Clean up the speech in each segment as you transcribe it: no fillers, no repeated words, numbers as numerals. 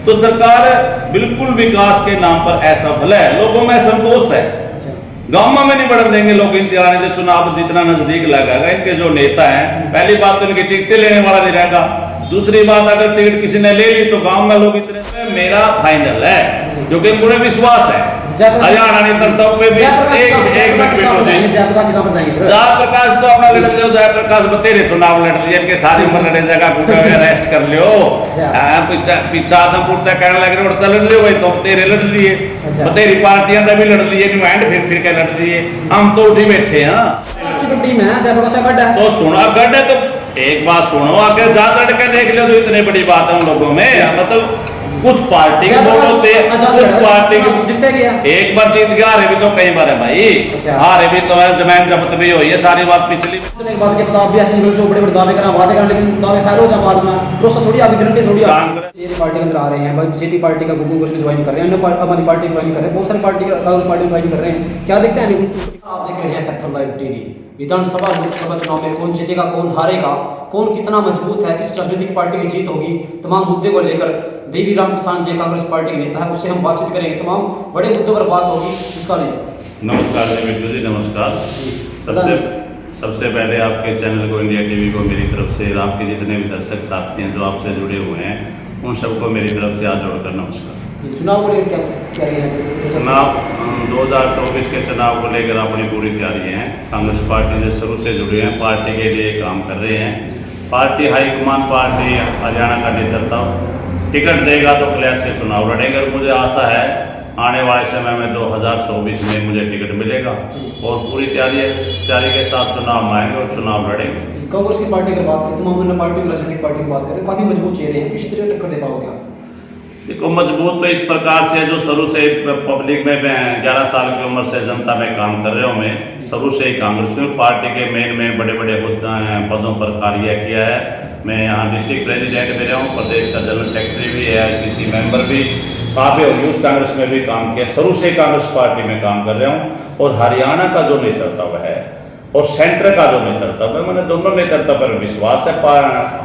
तो सरकार बिल्कुल विकास के नाम पर असफल है, लोगों में असंतोष है। गाँव में नहीं बढ़ देंगे लोग इंतजार दे, चुनाव जितना नजदीक लगाएगा इनके जो नेता हैं, पहली बात तो इनकी टिकटें लेने वाला नहीं रहेगा। दूसरी बात, अगर टिकट किसी ने ले ली तो गांव में लोग इतने मेरा फाइनल है, क्योंकि मुझे विश्वास है हरियाणा नेतृत्व पे भी। एक मिनट, जयप्रकाश तो अपना लड़ लो, जयप्रकाश बतेरे चुनाव लड़ लिए, इनके सारी उम्र लड़े जगह कूटा अरेस्ट कर लियो, पीछा आदमपुर तक कहने लगे उड़ता लड़ लियो भाई, तो तेरे लड़ लिए, बतेरी पार्टियां भी लड़ लिए, एंड फिर के लड़ लिए, हम तो उठी बैठे हैं। तो सुना गढ़ है तो एक बात सुनो, आगे जा लड़के देख लो तो इतनी बड़ी बात है उन लोगों में, मतलब कुछ पार्टी के वोटों से कुछ पार्टी के एक बार जीत गया, हारे भी तो कई बार है भाई, हारे भी तो है, जमीन जब्त भी हुई है, सारी बात पिछली बात के बताओ, बड़े बड़े दावे करा वादे करा, लेकिन दावे फैल हो जाए बाद में भरोसा थोड़ी आपकी गारंटी थोड़ी कांग्रेस पार्टी के अंदर आ रहे हैं भाई, बीजेपी पार्टी का गुगू कुछ ज्वाइन कर रहे हैं, अन्य हमारी पार्टी ज्वाइन कर रहे हैं, बहुत सारी पार्टी कांग्रेस पार्टी ज्वाइन कर रहे हैं, क्या देखते हैं? आप देख रहे हैं कत्थल लाइव टीवी। विधानसभा लोकसभा चुनाव में कौन जीतेगा, कौन हारेगा, कौन कितना मजबूत है, किस राजनीतिक पार्टी की जीत होगी, तमाम मुद्दे को लेकर देवी राम किसान जी कांग्रेस पार्टी के नेता है, उससे हम बातचीत करेंगे, तमाम बड़े मुद्दों पर बात होगी, उसका नहीं। नमस्कार जी बिट्टू जी, नमस्कार। सबसे पहले आपके चैनल को, इंडिया टीवी को मेरी तरफ से, आपके जितने भी दर्शक साथी हैं जो आपसे जुड़े हुए हैं, उन सबको मेरी तरफ से आज जोड़कर नमस्कार। चुनाव को लेकर क्या है? चुनाव 2024 के चुनाव को लेकर अपनी पूरी तैयारी है। कांग्रेस पार्टी से शुरू से जुड़े हैं, पार्टी के लिए काम कर रहे हैं। पार्टी हाईकमान, पार्टी हरियाणा का नेतृत्व टिकट देगा तो क्लैश से चुनाव लड़ेंगे, और मुझे आशा है आने वाले समय में 2024 में मुझे टिकट मिलेगा, और पूरी तैयारी के साथ चुनाव आएंगे और चुनाव लड़ेंगे। कांग्रेस की पार्टी की बात करें, तमाम पार्टी की राजनीतिक पार्टी की बात करें, काफी मजबूत चेहरे हैं, किस तरह टक्कर दे पाओगे आप? देखो, मजबूत तो इस प्रकार से जो शुरू से पब्लिक में 11 साल की उम्र से जनता में काम कर रहे हो, मैं शुरू से ही कांग्रेस में पार्टी के मेन बड़े बड़े पदों पर कार्य किया है। मैं यहाँ डिस्ट्रिक्ट प्रेसिडेंट भी रहा हूँ, प्रदेश का जनरल सेक्रेटरी भी, AICC मेंबर भी, काफी और यूथ कांग्रेस में भी काम किया, शुरू से कांग्रेस पार्टी में काम कर रहा हूँ। और हरियाणा का जो नेतृत्व है और सेंटर का जो नेतृत्व है, मैंने दोनों नेतृत्व पर विश्वास है।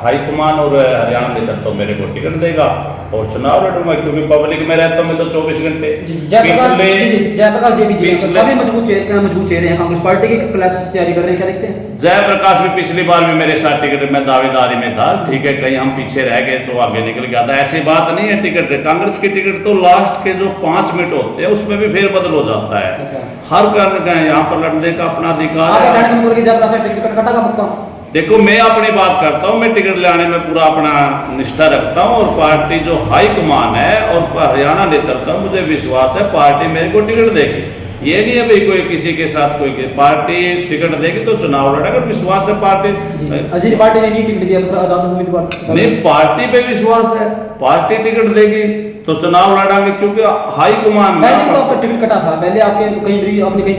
हाईकमान और हरियाणा नेतृत्व मेरे को टिकट देगा और चुनाव लड़ूंगा, क्योंकि पब्लिक में रहता हूँ मैं तो 24 घंटे। मजबूत चेहरे हैं कांग्रेस पार्टी की, तैयारी कर रहे हैं, क्या देखते हैं? जयप्रकाश भी पिछली बार भी मेरे साथ टिकट में दावेदारी में था, ठीक है, कहीं हम पीछे रह गए तो आगे निकल गया था, ऐसी बात नहीं है। टिकट कांग्रेस की टिकट तो लास्ट के जो 5 मिनट होते हैं उसमें भी फेरबदल हो जाता है। हर कारण का यहाँ पर लड़ने का अपना अधिकार है। देखो, मैं अपनी बात करता हूँ, मैं टिकट लाने में पूरा अपना निष्ठा रखता हूँ, और पार्टी जो हाईकमान है और हरियाणा नेतृत्व, मुझे विश्वास है पार्टी मेरे को टिकट देगी। ये नहीं है भाई कोई किसी के साथ कोई पार्टी टिकट देगी तो चुनाव लड़ेगा, विश्वास है पार्टी पार्टी ने नहीं टिकट दिया, नहीं, पार्टी पे विश्वास है, पार्टी टिकट देगी तो चुनाव लड़ांगे, क्योंकि हाईकमान में आपका टिकट कटा था पहले, आपके कहीं आपने कहीं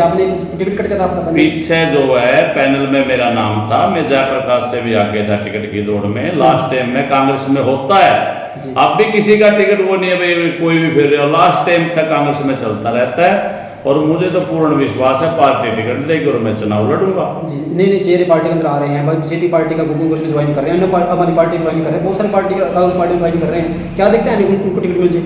आपने टिकट कट था पीछे जो है पैनल में मेरा नाम था, मैं जयप्रकाश से भी आगे था टिकट की दौड़ में, लास्ट टाइम में कांग्रेस में होता है। अब भी किसी का टिकट वो नहीं है भाई कोई भी फिर, लास्ट टाइम तक कांग्रेस में चलता रहता है, और मुझे तो पूर्ण विश्वास है पार्टी टिकट देगी और मैं चुनाव लड़ूंगा। नए चेहरे पार्टी के अंदर आ रहे हैं, बीजेपी पार्टी का गुगू कुछ ज्वाइन कर रहे हैं, अन्य हमारी पार्टी ज्वाइन कर रहे हैं, बहुत सारी पार्टी कांग्रेस पार्टी ज्वाइन कर रहे हैं, क्या देखते हैं उनको टिकट मिल जाए?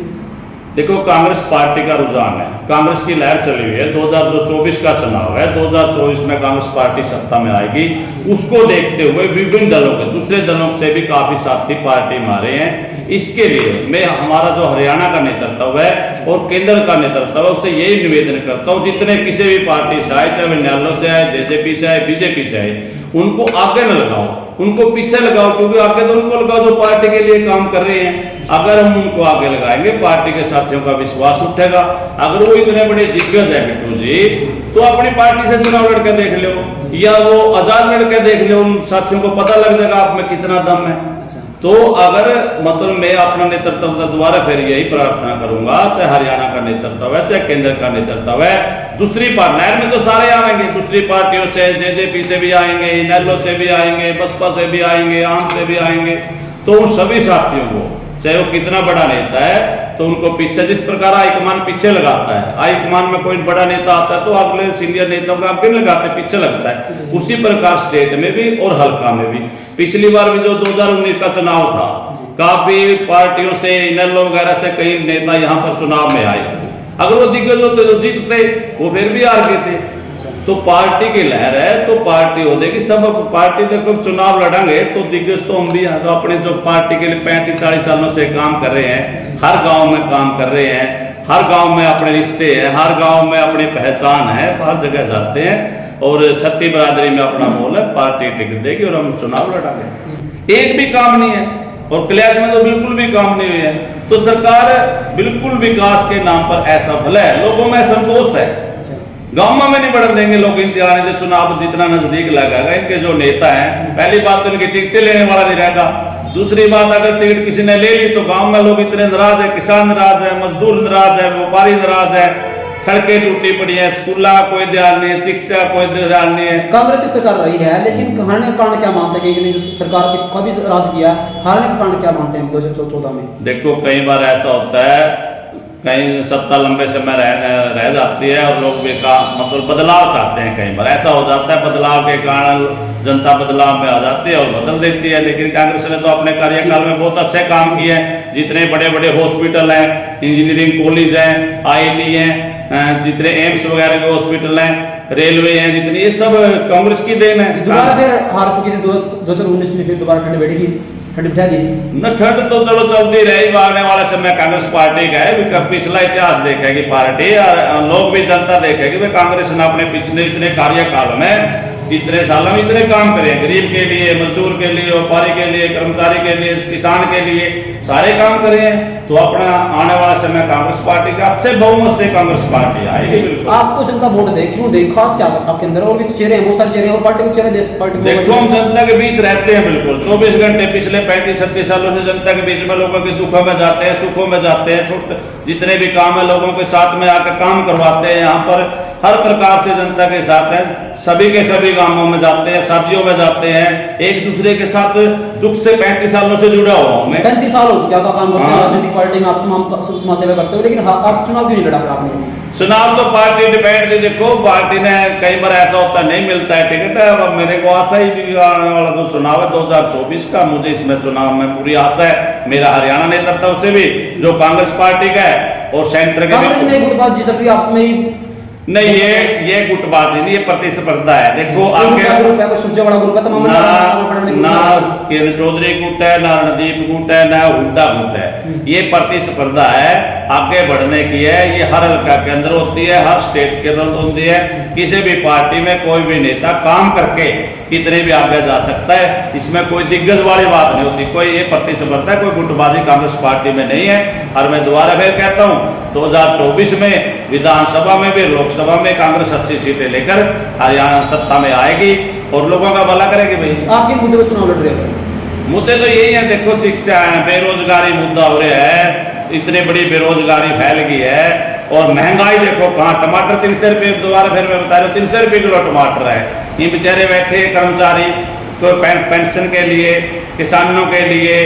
देखो, कांग्रेस पार्टी का रुझान है, कांग्रेस की लहर चली हुई है। 2024 का चुनाव है, 2024 में कांग्रेस पार्टी सत्ता में आएगी, उसको देखते हुए विभिन्न दलों के, दूसरे दलों से भी काफी साथी पार्टी मारे हैं। इसके लिए मैं हमारा जो हरियाणा का नेतृत्व है और केंद्र का नेतृत्व है, उससे यही निवेदन करता हूँ, जितने किसी भी पार्टी से आए, चाहे वे न्यायालय से आए, JJP से आए, BJP से आए, उनको आगे न लगाओ, उनको पीछे लगाओ, क्योंकि आगे तो उनको लगाओ जो पार्टी के लिए काम कर रहे हैं। अगर हम उनको आगे लगाएंगे, पार्टी के साथियों का विश्वास उठेगा। अगर वो इतने बड़े दिग्गज है बिट्टू जी, तो अपनी पार्टी से चुनाव लड़के देख लो, या वो आजाद लड़के देख लो, उन साथियों को पता लग जाएगा आप में कितना दम है। तो अगर मतलब मैं अपना नेतृत्व दोबारा फिर यही प्रार्थना करूंगा, चाहे हरियाणा का नेतृत्व है, चाहे केंद्र का नेतृत्व है, दूसरी पार्टी में तो सारे आएंगे, दूसरी पार्टियों से, JJP से भी आएंगे, इनेलो से भी आएंगे, बसपा से भी आएंगे, आम से भी आएंगे, तो उन सभी साथियों को, चाहे वो कितना बड़ा नेता है, तो उनको पीछे, जिस प्रकार हाईकमान पीछे लगाता है, हाईकमान में कोई बड़ा नेता आता है तो अगले सीनियर नेताओं का आगे लगाते हैं, पीछे लगता है, उसी प्रकार स्टेट में भी और हल्का में भी। पिछली बार भी जो 2019 का चुनाव था, काफी पार्टियों से इनेलो वगैरह से कई नेता यहाँ पर चुनाव में आए। अगर वो दिग्गज होते तो जीतते, वो फिर भी हार गए थे। तो पार्टी की लहर है तो पार्टी हो देगी। सब पार्टी देखो चुनाव लड़ेंगे तो दिग्गज तो हम भी हैं, तो अपने जो पार्टी के लिए 35-40 सालों से काम कर रहे हैं, हर गांव में काम कर रहे हैं, हर गांव में अपने रिश्ते हैं, हर गांव में अपनी पहचान है, हर जगह जाते हैं और छत्ती बरादरी में अपना मोल है, पार्टी टिकट देगी और हम चुनाव लड़ांगे। एक भी काम नहीं है और क्लियर में तो बिल्कुल भी काम नहीं हुई है। तो सरकार बिल्कुल विकास के नाम पर असफल है, लोगों में असंतोष है। गाँव में नहीं बढ़न देंगे लोग इंतजार से, चुनाव जितना नजदीक लगेगा इनके जो नेता हैं, पहली बात तो इनकी टिकटें लेने वाला नहीं रहेगा। दूसरी बात, अगर टिकट किसी ने ले ली तो गांव में लोग इतने नाराज है, किसान नाराज है, मजदूर नाराज है, व्यापारी नाराज है, सड़कें टूटी पड़ी है, स्कूल का कोई ध्यान नहीं है, शिक्षा का कोई ध्यान नहीं है। कांग्रेस की सरकार रही है, लेकिन हारने का कारण क्या मानते हैं कि जो सरकार की कभी राज किया, हारने का कारण क्या मानते हैं 2014 में? देखो कई बार ऐसा होता है, कहीं सत्ता लंबे समय रह जाती है और लोग मतलब बदलाव चाहते हैं। कई बार ऐसा हो जाता है, बदलाव के कारण जनता बदलाव में आ जाती है और बदल देती है। लेकिन कांग्रेस ने तो अपने कार्यकाल में बहुत अच्छे काम किए हैं। जितने बड़े बड़े हॉस्पिटल हैं, इंजीनियरिंग कॉलेज हैं, IIT हैं, जितने एम्स वगैरह के हॉस्पिटल हैं, रेलवे हैं, जितनी, ये सब कांग्रेस की देन है। दोबारा फिर हार चुकी थी 2019 में, फिर दोबारा ठंड बैठेगी, ठंड बिठा दी न। ठंड तो चलो चलती रही, आने वाले समय कांग्रेस पार्टी का है, पिछला इतिहास देखेगी पार्टी और लोग भी जनता देखेगी भाई कांग्रेस ने अपने पिछले इतने कार्यकाल में इतने सालों में इतने काम करे, गरीब के लिए, मजदूर के लिए, व्यापारी के लिए, कर्मचारी के लिए, किसान के लिए, सारे काम करे हैं। तो अपना आने वाला समय कांग्रेस पार्टी का अच्छे बहुमत से कांग्रेस पार्टी आएगी। बिल्कुल। आपको जनता वोट दे, क्यों दे, खास क्या आपके अंदर? और भी चेहरे हैं, बहुत सारे चेहरे हैं और पार्टी के चेहरे, देश पार्टी देखो हम जनता के बीच रहते हैं, बिल्कुल 24 घंटे पिछले 35-36 सालों से जनता के बीच में, लोगों के दुखों में जाते हैं, सुखों में जाते हैं, छोटे जितने भी काम है लोगों के साथ में आकर काम करवाते हैं। यहाँ पर हर प्रकार से जनता के साथ है, सभी के सभी गांवों में जाते हैं, शादियों में जाते हैं, एक दूसरे के साथ दुख से 35 सालों से जुड़ा हुआ हूं मैं। 35 साल हो चुके आपका काम करते हैं राजनीतिक पार्टी में, आप तमाम समाज सेवा करते हो, लेकिन आप चुनाव क्यों नहीं लड़ा फिर आपने? चुनाव तो पार्टी डिपेंड थी। देखो पार्टी ने कई बार ऐसा होता नहीं मिलता है टिकट। अब मेरे को आशा ही आने वाला जो चुनाव है 2024 का, मुझे इसमें चुनाव में पूरी आशा है। मेरा हरियाणा नेतृत्व से भी जो कांग्रेस पार्टी का है और सेंटर के कांग्रेस में गुटबाजी जी सकती है आपस में ही नहीं, ये गुटबाजी नहीं, ये प्रतिस्पर्धा है। देखो आगे ना किरण चौधरी गुट है, ना रणदीप गुट है, ना हुड्डा गुट है। ये प्रतिस्पर्धा है, आगे बढ़ने की है। ये हर हल्का के अंदर होती है, हर स्टेट के अंदर होती है। किसी भी पार्टी में कोई भी नेता काम करके कितने भी आगे जा सकता है, इसमें कोई दिग्गज वाली बात नहीं होती। कोई ये प्रतिस्पर्धा, कोई गुटबाजी कांग्रेस पार्टी में नहीं है। और मैं दोबारा फिर कहता हूँ 2024 में विधानसभा में भी, लोकसभा में कांग्रेस अच्छी सीटें लेकर हरियाणा सत्ता में आएगी और लोगों का भला करेगी। भाई आपके मुद्दे पर चुनाव लड़ रहे हैं? मुद्दे तो यही है, देखो शिक्षा है, बेरोजगारी मुद्दा हो रहा है, इतनी बड़ी बेरोजगारी फैल गई है और महंगाई देखो कहाँ, टमाटर 300 रुपये, दोबारा फिर मैं बता रहा हूँ 300 रुपये किलो टमाटर है। ये बेचारे बैठे कर्मचारी तो पेंशन के लिए, किसानों के लिए,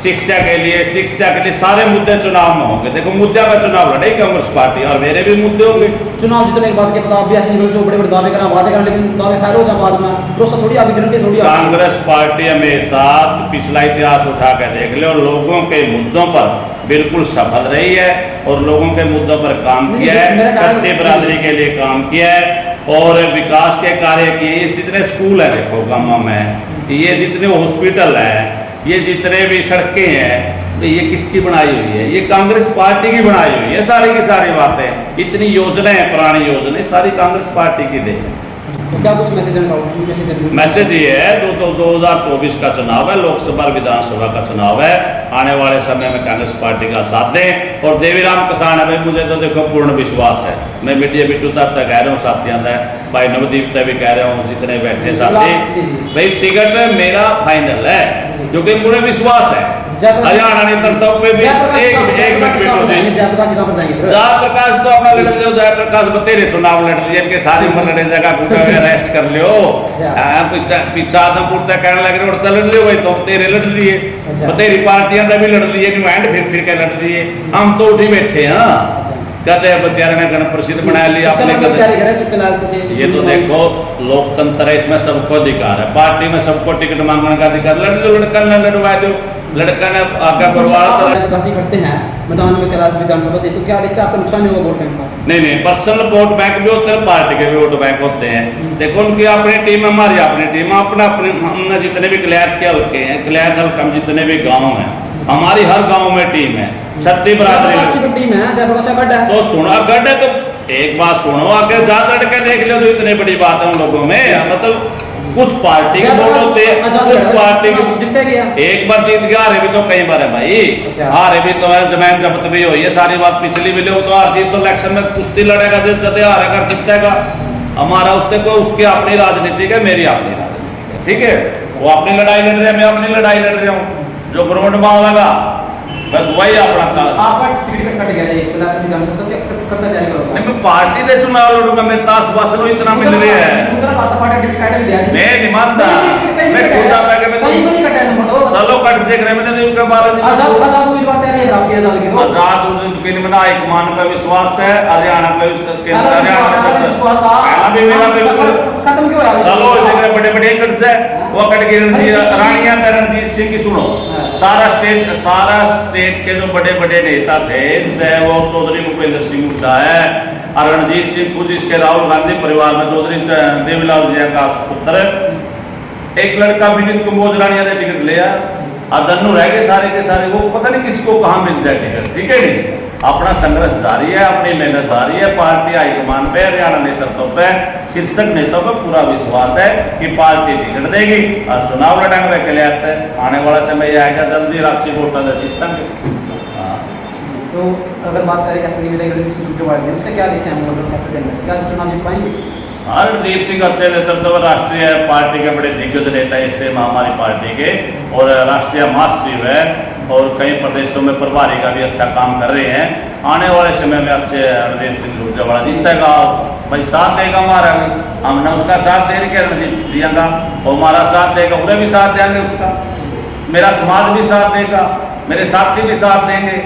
शिक्षा के लिए सारे मुद्दे चुनाव में होंगे। देखो मुद्दे का चुनाव लड़ेगी कांग्रेस पार्टी और मेरे भी मुद्दे होंगे। चुनाव जीतने के बाद के पता, आप भी ऐसे जो बड़े बड़े दावे करा, वादे करा, लेकिन दावे फैल हो जाए बाद में, भरोसा थोड़ी आगे गिरने थोड़ी। कांग्रेस पार्टी हमेशा पिछला इतिहास उठा कर देख ले और लोगों के मुद्दों पर बिल्कुल सफल रही है और लोगों के मुद्दों पर काम किया है, छत्ती बरादरी के लिए काम किया है और विकास के कार्य किए। जितने स्कूल है देखो गाँव में, ये जितने हॉस्पिटल है, ये जितने भी सड़कें हैं, तो ये किसकी बनाई हुई है? ये कांग्रेस पार्टी की बनाई हुई है। सारी की सारी बातें, इतनी योजनाएं, पुरानी योजनाएं सारी कांग्रेस पार्टी की दे। तो क्या कुछ मैसेज देना चाहोगे? मैसेज ये है, 2024 का चुनाव है, लोकसभा विधानसभा का चुनाव है। आने वाले समय में कांग्रेस पार्टी का साथ दें और देवीराम किसान है भाई, मुझे तो देखो पूर्ण विश्वास है। मैं मीडिया बिट्टू तक कह रहा हूँ, साथियों भाई नवदीप तक भी कह रहा हूँ, जितने बैठे साथी भाई, टिकट मेरा फाइनल है क्योंकि पूरे विश्वास है। हरियाणा नेतृत्व पे भी एक मिनट जयप्रकाश तो अपना लड़ लो, जयप्रकाश बतेरे चुनाव लड़ लिए, इनके सारी उम्र लड़े जगह अरेस्ट कर लियो। पीछा आदमपुर तक कहने लगे उड़ता लड़ लियो भाई, तो तेरे लड़ लिए, बतेरी पार्टियां भी लड़ लिए, फिर के लड़ लिए। हम तो उठी बैठे हैं, कहते हैं बेचारे ने गण प्रसिद्ध बना लिया अपने। ये तो देखो लोकतंत्र है, इसमें सबको अधिकार है। पार्टी में सबको टिकट मांगने का अधिकार, लड़ लो, लड़का न लड़वा दो। लड़का ने आगे बर्बाद कर निकासी करते हैं मैदान में कैलाश विधानसभा से, तो क्या देखते हैं आपका नुकसान नहीं होगा वोट बैंक का? नहीं, पर्सनल वोट बैंक भी होते हैं, पार्टी के भी वोट बैंक होते हैं। देखो उनकी अपनी टीम, हमारी अपनी टीम, अपना अपने हमने जितने भी क्लैट के हल्के हैं, क्लैट हल्का में जितने भी गाँव हैं, हमारी हर गाँव में टीम है, छत्ती बरादरी टीम है, जयप्रकाश का गढ़ है। तो सुना गढ़ है, तो एक बात सुनो, आगे जा लड़के देख लो, तो इतनी बड़ी बात है उन लोगों में। मतलब कुछ पार्टी के वोट होते हैं, कुछ पार्टी के जीतते गया, एक बार जीत गया, हारे भी तो कई बार है भाई। अच्छा। हारे भी तो है, जमीन जब्त भी हुई है, सारी बात पिछली भी ले, तो हार जीत तो इलेक्शन में कुश्ती लड़ेगा, जते हारेगा जीतेगा। हमारा उससे को उसकी अपनी राजनीति है, मेरी अपनी राजनीति है, ठीक है। वो अपनी लड़ाई लड़ रहे हैं, मैं अपनी लड़ाई लड़ रहा हूँ, जो ग्राउंड में होगा बस वही अपना काम। आपका टिकट कट गया है विधानसभा, तो करना जारी करोगे? नहीं, मैं पार्टी दे चुनाव लड़ूंगा, मेरे ताश वासनो इतना मिल रही है, मैं नहीं मानता, मैं खुद आता है चलो कट देख रहे मैंने उनके बारे में आजाद उद्दीन में हाईकमान का विश्वास है, हरियाणा का केंद्र हरियाणा भी मेरा बिल्कुल खत्म क्यों है? चलो देख रहे बड़े बड़े कट जाए, वो कट के रानिया रणजीत सिंह की सुनो, सारा स्टेट के जो बड़े बड़े नेता थे, चाहे वो चौधरी भूपेंद्र सिंह हुड्डा है और रणजीत सिंह, खुद इसके राहुल गांधी परिवार में चौधरी देवीलाल जी का पुत्र, एक लड़का विनीत कुंभोज रानिया ने टिकट लिया, अदन्नू रह गए सारे के सारे, वो पता नहीं किसको कहाँ मिल जाए टिकट, ठीक है नहीं। अपना संघर्ष जारी है, अपनी मेहनत जारी है, पार्टी हाईकमान पे, हरियाणा नेतृत्व पे, शीर्षक नेताओं पे पूरा विश्वास है कि पार्टी टिकट देगी और चुनाव लड़ेंगे के लिए आते हैं। आने वाला समय यह आएगा, जल्दी राक्षी वोटा से जीतेंगे। तो अगर बात करें उससे क्या देखते हैं, क्या चुनाव जीत पाएंगे? रणदीप सिंह अच्छे नेतृत्व, राष्ट्रीय पार्टी के बड़े दिग्गज नेता इस टाइम हमारी पार्टी के, और राष्ट्रीय महासचिव है, और कई प्रदेशों में प्रभारी का भी अच्छा काम कर रहे हैं। आने वाले समय में अच्छे रणदीप सिंह सुरजेवाला जीतेगा, भाई साथ देगा हमारा भी, हमने उसका साथ दे रखे रणदीप जी का, और हमारा साथ देगा, उन्हें भी साथ देंगे उसका, मेरा समाज भी साथ देगा, मेरे साथी भी साथ देंगे,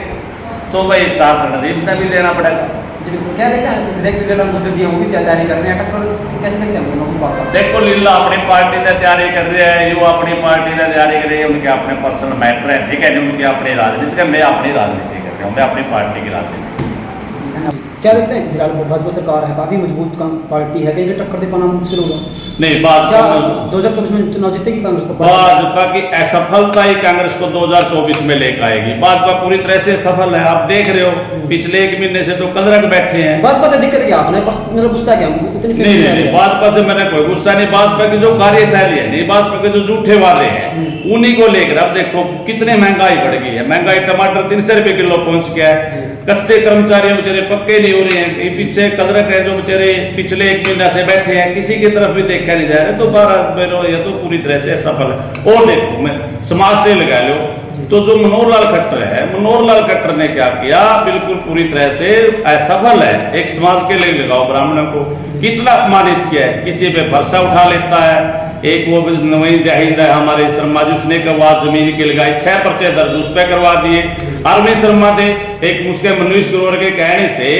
तो भाई साथ रणदीप ने भी देना पड़ेगा। क्या देखते हैं वो भी तैयारी कर रहे हैं, टक्कर कैसे देखते हैं? देखो लीला अपनी पार्टी से तैयारी कर रहे हैं, युवा अपनी पार्टी से तैयारी कर रही है, उनके अपने पर्सनल मैटर है, ठीक है, उनकी अपनी राजनीति है, मैं अपनी राजनीति कर रहा हूँ, मैं अपनी पार्टी की राजनीति। क्या देखते हैं फिलहाल भाजपा सरकार है, काफी मजबूत पार्टी है, कि टक्कर दे पाना मुश्किल होगा? नहीं, भाजपा 2024 में चुनाव जीतेगी कांग्रेस? भाजपा की असफलता ही कांग्रेस को 2024 में लेकर आएगी। भाजपा पूरी तरह से सफल है, आप देख रहे हो, पिछले एक महीने से तो कलरक बैठे हैं। भाजपा से दिक्कत क्या आपने, मेरा गुस्सा क्या इतनी? नहीं, भाजपा से मैंने कोई गुस्सा नहीं, भाजपा की जो कार्यशैली है, नहीं भाजपा के जो झूठे वादे हैं उन्हीं को लेकर अब देखो कितने महंगाई बढ़ गई है, महंगाई टमाटर 300 रुपए किलो पहुंच गया है, कच्चे कर्मचारी बेचारे पक्के नहीं हो रहे हैं, ये पीछे कदरक है जो बेचारे पिछले एक महीना से बैठे हैं, किसी की तरफ भी देखा नहीं जा रहा, तो 12 ये तो पूरी तरह से सफल है। और देखो मैं समाज से लगा लो, तो जो मनोहर लाल खट्टर है, मनोहर लाल खट्टर ने क्या किया, बिल्कुल पूरी तरह से असफल है, एक समाज के लिए लगाओ, ब्राह्मणों को कितना अपमानित किया है, किसी पे भरसा उठा लेता है, एक वो नवीन जाहिद है हमारे शर्मा जी, उसने कहा जमीन की लगाई, 6 पर्चे दर्ज उस पर करवा दिए। अरविंद शर्मा थे, एक मुझके मनीष ग्रोवर के कहने से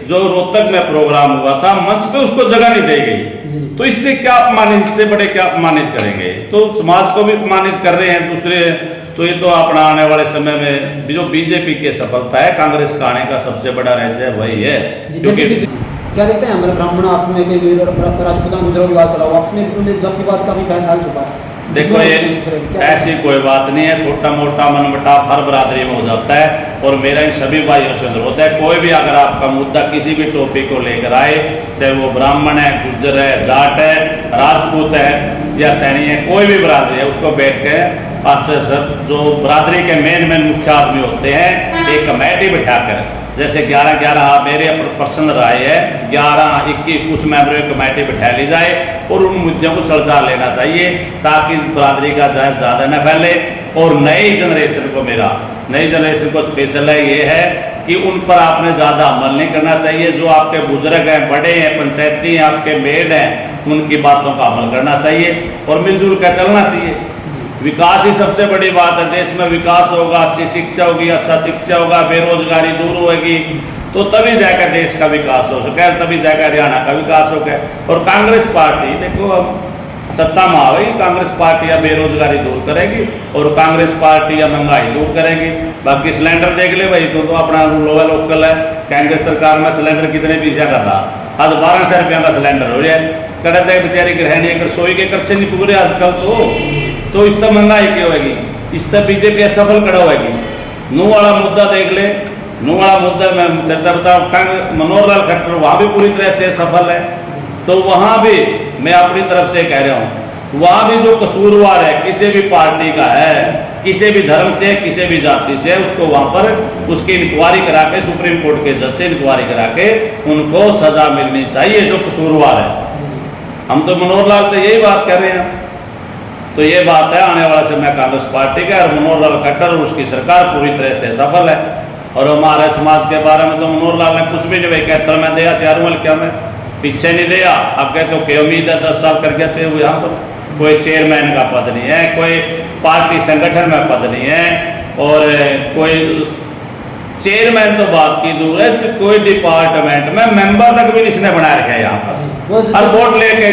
जो रोहतक में प्रोग्राम हुआ था, मंच पे उसको जगह नहीं दी गई, तो इससे क्या अपमानित, इससे बड़े क्या अपमानित करेंगे, तो समाज को भी अपमानित कर रहे हैं दूसरे। तो ये तो अपना आने वाले समय में जो बीजेपी की सफलता है, कांग्रेस का आने का सबसे बड़ा रहस्य वही है, क्योंकि क्या देखते हैं हमारे ब्राह्मण आपस में राजपूतान गुजरों विवाद चला हुआ, आपस में जातिवाद का भी फैल चुका है। देखो ये ऐसी कोई बात नहीं है, छोटा मोटा मनमुटाव हर बरादरी में हो जाता है, और मेरा इन सभी भाइयों से अनुरोध है, कोई भी अगर आपका मुद्दा किसी भी टॉपिक को लेकर आए, चाहे वो ब्राह्मण है, गुज्जर है, जाट है, राजपूत है या सैनी है, कोई भी बरादरी है, उसको बैठ के आपसे सब जो बरादरी के मेन मुख्य आदमी होते हैं, एक कमेटी बिठाकर, जैसे 11-11 मेरे पर्सनल राय है, 11-21 कुछ मेंबरों की कमेटी बिठा ली जाए और उन मुद्दों को सुलझा लेना चाहिए, ताकि बरादरी का ज़्यादा न फैले। और नई जनरेशन को, मेरा नई जनरेशन को स्पेशल है ये है कि उन पर आपने ज़्यादा अमल नहीं करना चाहिए, जो आपके बुजुर्ग हैं, बड़े हैं, पंचायती हैं, आपके मेड हैं, उनकी बातों का अमल करना चाहिए और मिलजुल कर चलना चाहिए। विकास ही सबसे बड़ी बात है, देश में विकास होगा, अच्छी शिक्षा होगी, अच्छा शिक्षा होगा, बेरोजगारी दूर होगी, तो तभी जाकर देश का विकास हो सके, तभी जाकर हरियाणा का विकास हो गया। और कांग्रेस पार्टी देखो, अब सत्ता में आएगी कांग्रेस पार्टी या बेरोजगारी दूर करेगी और कांग्रेस पार्टी या महंगाई दूर करेगी। बाकी सिलेंडर देख ले भाई, तो अपना लोकल लोकल है। कांग्रेस सरकार में सिलेंडर कितने पीछे कर रहा, आज 1200 रुपया का सिलेंडर हो जाए। कहते हैं बेचारी गृहिणी एक रसोई के खर्चे नहीं पूरे आजकल, तो इस तरह महंगाई की होगी, इस तरह बीजेपी असफल खड़ा होगी। नू वाला मुद्दा देख ले, नू वाला मुद्दा मैं बताऊँ, मनोहर लाल खट्टर वहाँ भी पूरी तरह से सफल है। तो वहाँ भी मैं अपनी तरफ से कह रहा हूँ, वहाँ भी जो कसूरवार है किसी भी पार्टी का है, किसी भी धर्म से, किसी भी जाति से, उसको वहाँ पर उसकी इंक्वायरी करा के सुप्रीम कोर्ट के जज से इंक्वायरी करा के उनको सजा मिलनी चाहिए जो कसूरवार है। हम तो मनोहर लाल तो यही बात कर रहे हैं। तो ये बात है आने वाला समय कांग्रेस पार्टी का, और मनोहर लाल खट्टर और उसकी सरकार पूरी तरह से सफल है। और हमारे समाज के बारे में तो मनोहर लाल ने कुछ भी नहीं भाई कहता मैं दिया चारों क्या मैं पीछे नहीं दिया। अब कहते तो क्या उम्मीद है 10 साल करके अच्छे हुए, यहाँ पर कोई चेयरमैन का पद नहीं है, कोई पार्टी संगठन में पद नहीं है, और कोई चेयरमैन तो बात की दूर है, तो कोई डिपार्टमेंट में मेंबर तक भी इसने बना रखा है यहाँ पर। हर वोट लेके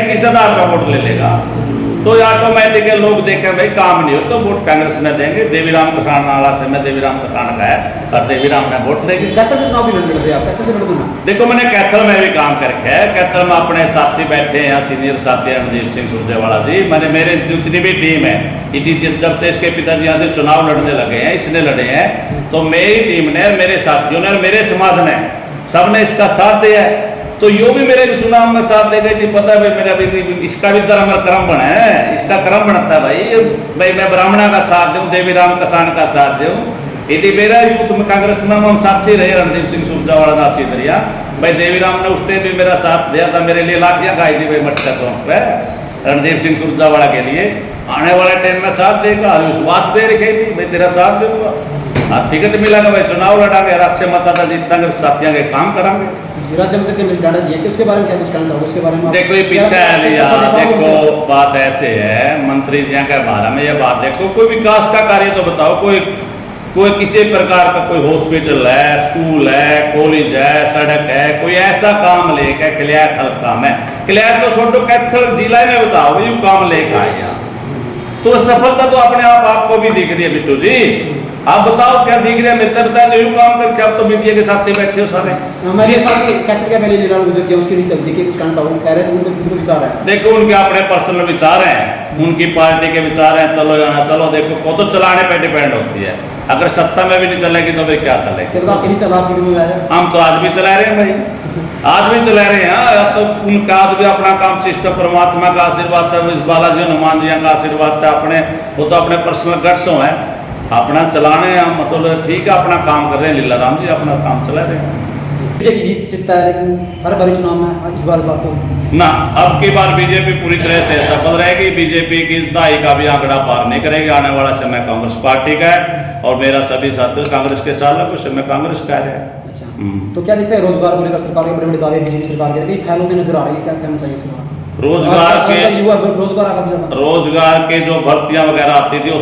किस आधार का वोट ले लेगा, तो ऑटोमेटिक लोग देखें भाई काम नहीं हो तो वोट कांग्रेस ने देंगे। देवीराम किसान नाला से मैं देवीराम किसान का है सर, देवीराम ने वोट देंगे। कैथल से चुनाव भी लड़ रहे हैं आप, कैथल से लड़ दूंगा। देखो मैंने कैथल में भी काम करके है, कैथल में अपने साथी बैठे हैं, सीनियर साथी रणदीप सिंह सुरजेवाला जी, मैंने मेरे जितनी भी टीम है, जब से इसके पिताजी यहाँ से चुनाव लड़ने लगे हैं, इसने लड़े हैं, तो मेरी टीम ने, मेरे साथियों ने और मेरे समाज ने सबने इसका साथ दिया है। तो यो भी मेरे चुनाव में साथ देगा, नहीं पता भाई मेरा भी इसका भी कर्म बना है, इसका कर्म बनता है भाई मैं ब्राह्मणा का साथ दूं, देवीराम किसान का साथ दूं। यदि मेरा यूथ में कांग्रेस में हम साथी रहे रणदीप सिंह सुरजेवाला नाची दरिया भाई, देवीराम ने उस टाइम भी मेरा साथ दिया था, मेरे लिए लाठियां खाई थी भाई मटका चौक पे रणदीप सिंह सुरजेवाला के लिए। आने वाले टाइम में साथ देगा, विश्वास दे रखे थी भाई तेरा साथ दूंगा, टिकट मिलेगा भाई चुनाव लड़ांगे, राज्य मतदाता जीतांगे, साथियों के काम करांगे। राज्य मंत्री के डाटा जी है, उसके बारे में क्या कुछ कहना चाहोगे? उसके बारे में देखो ये पीछे है लिया, देखो बात ऐसे है मंत्री जी के बारे में, ये बात देखो कोई विकास का कार्य तो बताओ, कोई किसी प्रकार का कोई हॉस्पिटल है, स्कूल है, कॉलेज है, सड़क है, कोई ऐसा काम लेके क्लियर हल्का में, क्लियर तो छोटो कैथल जिला में बताओ ये काम लेकर आया, तो सफलता तो अपने आप आपको भी दिख रही है बिट्टू जी। आप बताओ क्या दिख रहा है? मेरे बताया तो यूं काम करके आप तो मीडिया के साथ ही बैठे हो सारे। मेरे साथ कैथल के पहले लीडर गुजर किया, उसकी नहीं चलती कि कुछ कहना चाहूँ, कह रहे थे उनके विचार है। देखो उनके अपने पर्सनल विचार हैं, उनकी पार्टी के विचार हैं, चलो या ना चलो, देखो को तो चलाने पे डिपेंड होती है। अगर सत्ता में भी नहीं चलेगी तो फिर क्या चलेगी? तो आपकी नहीं सलाह की भी हम तो आज भी चला रहे हैं भाई, आज भी चला रहे हैं। तो उनका आज भी अपना काम सिस्टम परमात्मा का आशीर्वाद है, इस बालाजी हनुमान जी का आशीर्वाद है, अपने वो तो अपने पर्सनल गट्स हैं, अपना चलाने हैं, मतलब ठीक है अपना काम कर रहे हैं, लीला राम जी अपना काम चला रहे हैं। बीजेपी जीत चित्ता है, लेकिन हर बार चुनाव में इस बार तो ना, अब की बार बीजेपी पूरी तरह से सफल रहेगी। बीजेपी की दहाई का भी आंकड़ा पार नहीं करेगी। आने वाला समय कांग्रेस पार्टी का है और मेरा सभी साथी कांग्रेस के साथ है, कुछ समय कांग्रेस का है। अच्छा, तो क्या दिखता है रोजगार को लेकर सरकार के बड़े बड़े दावे बीजेपी सरकार के कहीं फैल होते नजर आ रही है, क्या कहना चाहिए इसमें? रोजगार के युवा रोजगार के जो भर्तियां वगैरह आती थी वो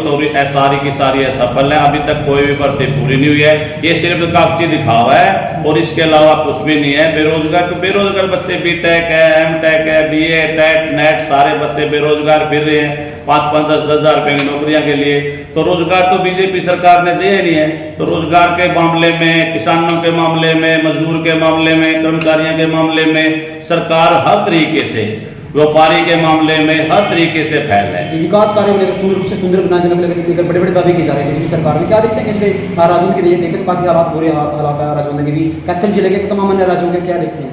सारी की सारी सफल है। अभी तक कोई भी भर्ती पूरी नहीं हुई है, ये सिर्फ कागजी दिखावा है और इसके अलावा कुछ भी नहीं है। बेरोजगार बच्चे बीटेक है, एमटेक है, बीए, टेट, नेट, सारे बच्चे बेरोजगार फिर रहे हैं 5-5, 10-10 हज़ार रुपये की नौकरियां के लिए। तो रोजगार तो बीजेपी सरकार ने दिया ही नहीं है। तो रोजगार के मामले में, किसानों के मामले में, मजदूर के मामले में, कर्मचारियों के मामले में सरकार हर तरीके से, व्यापारी के मामले में हर तरीके से फैल है। विकास कार्य को लेकर पूर्ण रूप से सुंदर बनाने को लेकर बड़े बड़े दावे किए जा रहे हैं बीजेपी सरकार में। क्या देखते हैं कि राज्यों के लिए देखें तो काफी हालात बुरे हालात है राज्यों के भी, कैथल जिले के तमाम अन्य राज्यों के क्या देखते हैं?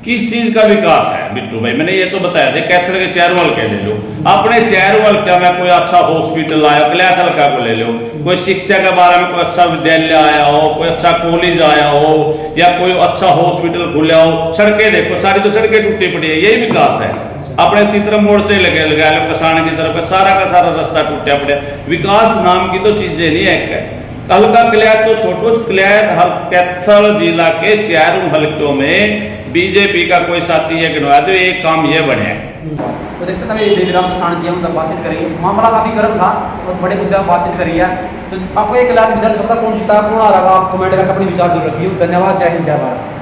किस चीज का विकास है बिट्टू भाई? मैंने ये तो बताया था, कैथल के चैरवल के ले लो, अपने चैरवल क्या में कोई अच्छा हॉस्पिटल आया, क्लैथल का को ले लो, कोई शिक्षा के बारे में कोई अच्छा विद्यालय आया हो, कोई अच्छा कॉलेज आया हो, या कोई अच्छा हॉस्पिटल खुला हो। सड़कें देखो, सारी तो सड़कें टूटी पड़ी है, यही विकास है। अपने तीतर मोड़ से लगा लो किसान की तरफ सारा का सारा रास्ता टूटा पड़े। विकास नाम की तो चीजें नहीं है। हल्का क्लियर तो छोटो क्लियर कैथल जिला के चारों हल्कों में बीजेपी का कोई साथी ये गिनवा दो, एक काम ये बने। तो देख सकते हैं देवीराम किसान जी हम बातचीत करेंगे, मामला काफी गर्म था और बड़े मुद्दे पर बातचीत करी है। तो आपको एक लाख विधानसभा कौन जीता, कौन आ रहा, आप कमेंट करके अपने विचार जरूर रखिए। धन्यवाद, जय हिंद, जय भारत।